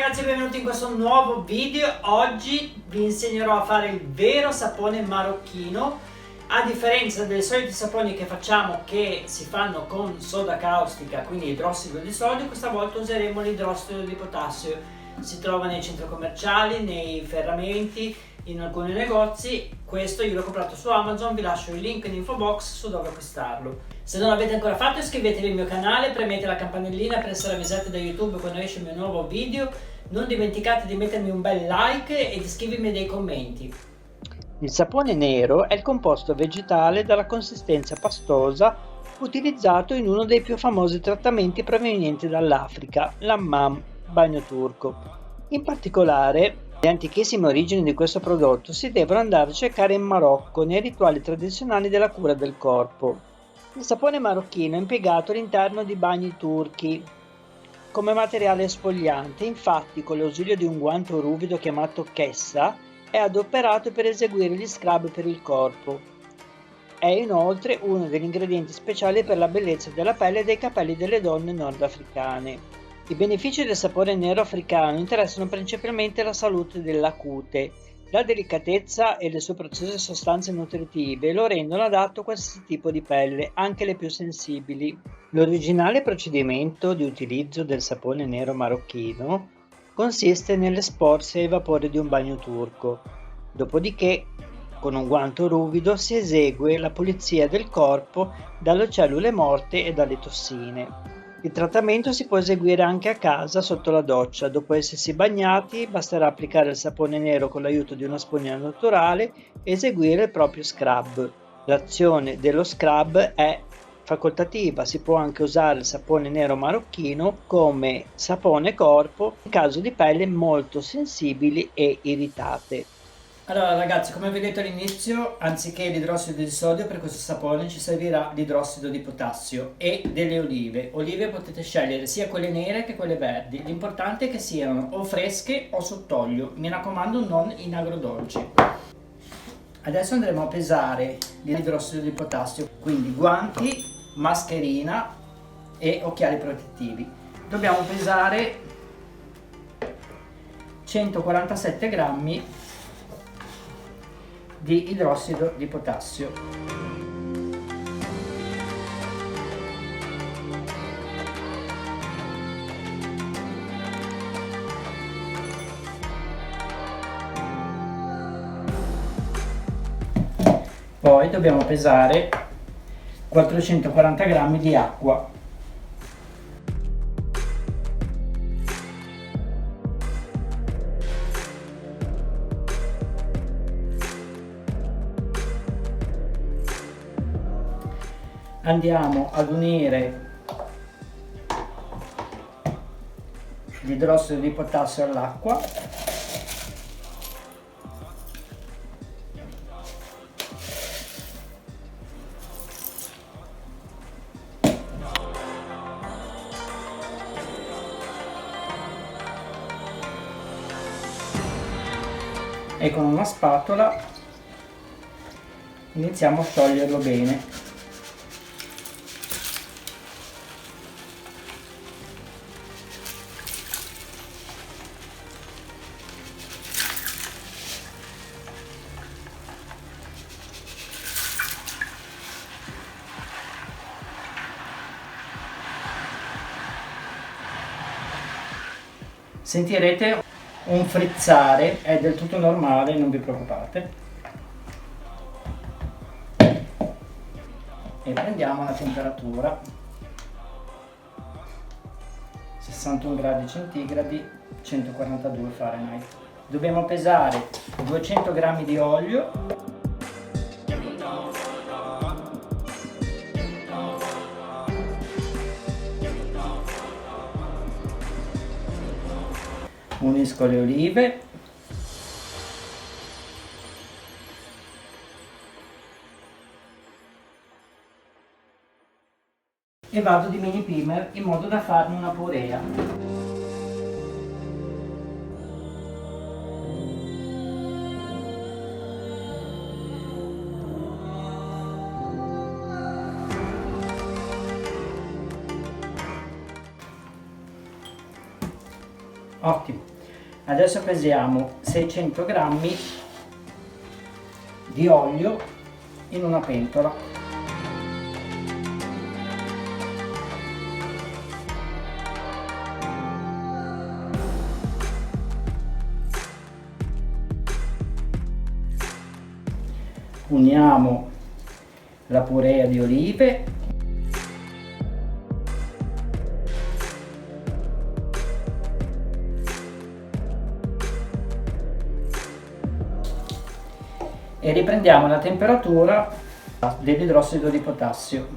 ragazzi, benvenuti in questo nuovo video. Oggi vi insegnerò a fare il vero sapone marocchino. A differenza dei soliti saponi che facciamo, che si fanno con soda caustica, quindi idrossido di sodio, questa volta useremo l'idrossido di potassio. Si trova nei centri commerciali, nei ferramenti, in alcuni negozi. Questo io l'ho comprato su Amazon, vi lascio il link in info box su dove acquistarlo. Se non l'avete ancora fatto, iscrivetevi al mio canale, premete la campanellina per essere avvisati da YouTube quando esce il mio nuovo video. Non dimenticate di mettermi un bel like e di scrivermi dei commenti. Il sapone nero è il composto vegetale dalla consistenza pastosa utilizzato in uno dei più famosi trattamenti provenienti dall'Africa, l'hammam, bagno turco. In particolare, le antichissime origini di questo prodotto si devono andare a cercare in Marocco, nei rituali tradizionali della cura del corpo. Il sapone marocchino è impiegato all'interno di bagni turchi come materiale esfoliante, infatti con l'ausilio di un guanto ruvido chiamato kessa è adoperato per eseguire gli scrub per il corpo. È inoltre uno degli ingredienti speciali per la bellezza della pelle e dei capelli delle donne nordafricane. I benefici del sapone nero africano interessano principalmente la salute della cute. La delicatezza e le sue preziose sostanze nutritive lo rendono adatto a qualsiasi tipo di pelle, anche le più sensibili. L'originale procedimento di utilizzo del sapone nero marocchino consiste nell'esporsi ai vapori di un bagno turco. Dopodiché, con un guanto ruvido si esegue la pulizia del corpo dalle cellule morte e dalle tossine. Il trattamento si può eseguire anche a casa sotto la doccia. Dopo essersi bagnati, basterà applicare il sapone nero con l'aiuto di una spugna naturale e eseguire il proprio scrub. L'azione dello scrub è facoltativa, si può anche usare il sapone nero marocchino come sapone corpo in caso di pelle molto sensibili e irritate. Allora ragazzi, come vi ho detto all'inizio, anziché l'idrossido di sodio per questo sapone ci servirà l'idrossido di potassio e delle olive. Olive potete scegliere sia quelle nere che quelle verdi, l'importante è che siano o fresche o sott'olio, mi raccomando non in agrodolce. Adesso andremo a pesare l'idrossido di potassio, quindi guanti, mascherina e occhiali protettivi. Dobbiamo pesare 147 grammi di idrossido di potassio. Poi dobbiamo pesare 440 grammi di acqua. Andiamo ad unire l'idrossido di potassio all'acqua. E con una spatola iniziamo a scioglierlo bene. Sentirete un frizzare, è del tutto normale, non vi preoccupate. E prendiamo la temperatura 61 gradi centigradi, 142 Fahrenheit. Dobbiamo pesare 200 grammi di olio, unisco le olive e vado di mini primer in modo da farne una purea. Ottimo. Adesso pesiamo 600 grammi di olio in una pentola. Uniamo la purea di olive e riprendiamo la temperatura dell'idrossido di potassio.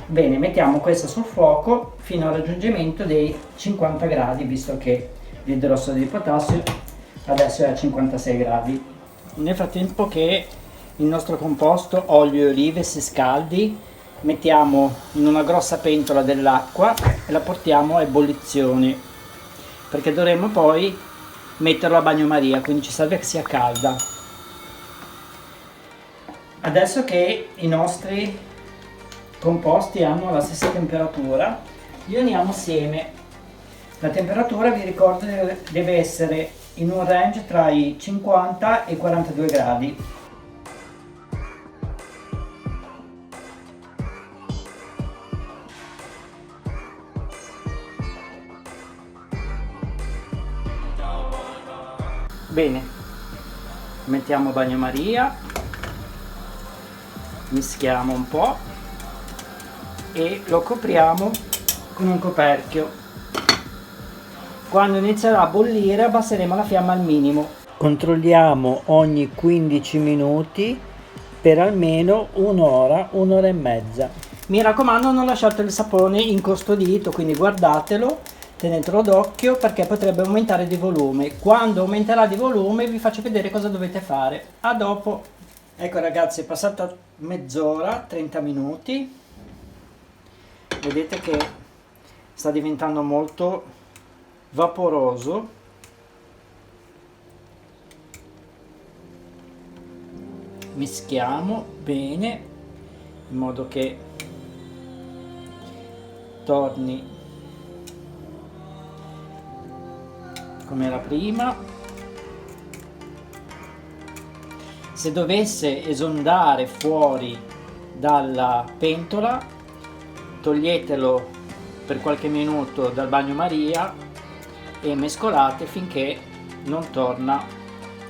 Bene, mettiamo questa sul fuoco fino al raggiungimento dei 50 gradi, visto che l'idrossido di potassio adesso è a 56 gradi. Nel frattempo che il nostro composto olio e olive si scaldi, mettiamo in una grossa pentola dell'acqua e la portiamo a ebollizione, perché dovremo poi metterlo a bagnomaria, quindi ci serve che sia calda. Adesso che i nostri composti hanno la stessa temperatura, li uniamo assieme. La temperatura, vi ricordo, deve essere in un range tra i 50 e i 42 gradi. Bene, mettiamo bagnomaria, mischiamo un po' e lo copriamo con un coperchio. Quando inizierà a bollire abbasseremo la fiamma al minimo. Controlliamo ogni 15 minuti per almeno un'ora, un'ora e mezza. Mi raccomando, non lasciate il sapone incustodito, quindi guardatelo, tenetelo d'occhio perché potrebbe aumentare di volume. Quando aumenterà di volume vi faccio vedere cosa dovete fare. A dopo. Ecco ragazzi, è passata mezz'ora, 30 minuti. Vedete che sta diventando molto vaporoso. Mischiamo bene in modo che torni come era prima. Se dovesse esondare fuori dalla pentola, toglietelo per qualche minuto dal bagnomaria e mescolate finché non torna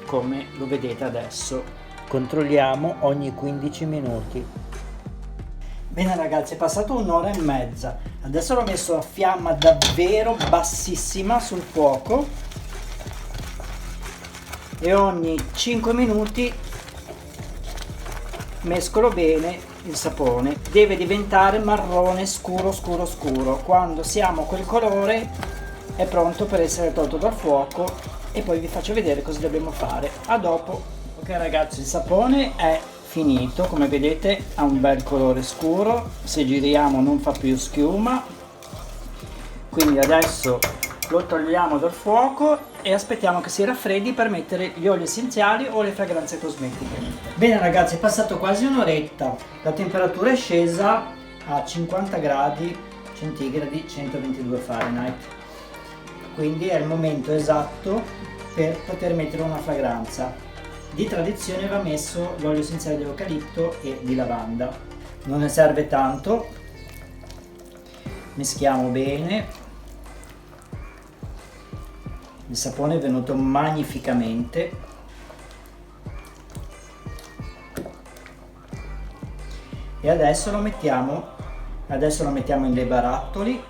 come lo vedete adesso. Controlliamo ogni 15 minuti. Bene ragazzi, è passato un'ora e mezza. Adesso l'ho messo a fiamma davvero bassissima sul fuoco e ogni 5 minuti mescolo bene il sapone. Deve diventare marrone scuro scuro scuro. Quando siamo a quel colore è pronto per essere tolto dal fuoco e poi vi faccio vedere cosa dobbiamo fare. A dopo. Ok ragazzi, il sapone è finito, come vedete ha un bel colore scuro, se giriamo non fa più schiuma, quindi adesso lo togliamo dal fuoco e aspettiamo che si raffreddi per mettere gli oli essenziali o le fragranze cosmetiche. Bene ragazzi, è passato quasi un'oretta, la temperatura è scesa a 50 gradi centigradi, 122 Fahrenheit, quindi è il momento esatto per poter mettere una fragranza. Di tradizione va messo l'olio essenziale di eucalipto e di lavanda, non ne serve tanto, mischiamo bene, il sapone è venuto magnificamente, e adesso lo mettiamo in dei barattoli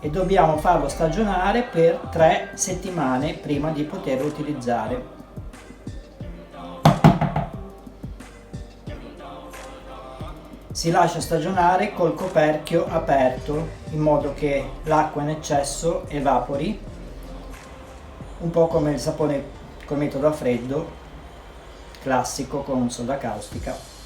e dobbiamo farlo stagionare per 3 settimane prima di poterlo utilizzare. Si lascia stagionare col coperchio aperto in modo che l'acqua in eccesso evapori, un po' come il sapone col metodo a freddo classico con soda caustica.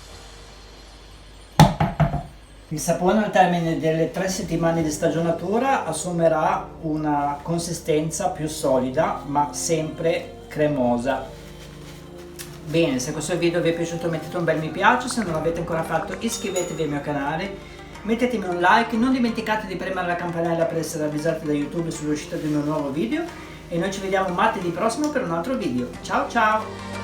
Il sapone al termine delle 3 settimane di stagionatura assumerà una consistenza più solida ma sempre cremosa. Bene, se questo video vi è piaciuto mettete un bel mi piace, se non l'avete ancora fatto iscrivetevi al mio canale, mettetemi un like, non dimenticate di premere la campanella per essere avvisati da YouTube sull'uscita di un nuovo video e noi ci vediamo martedì prossimo per un altro video. Ciao ciao!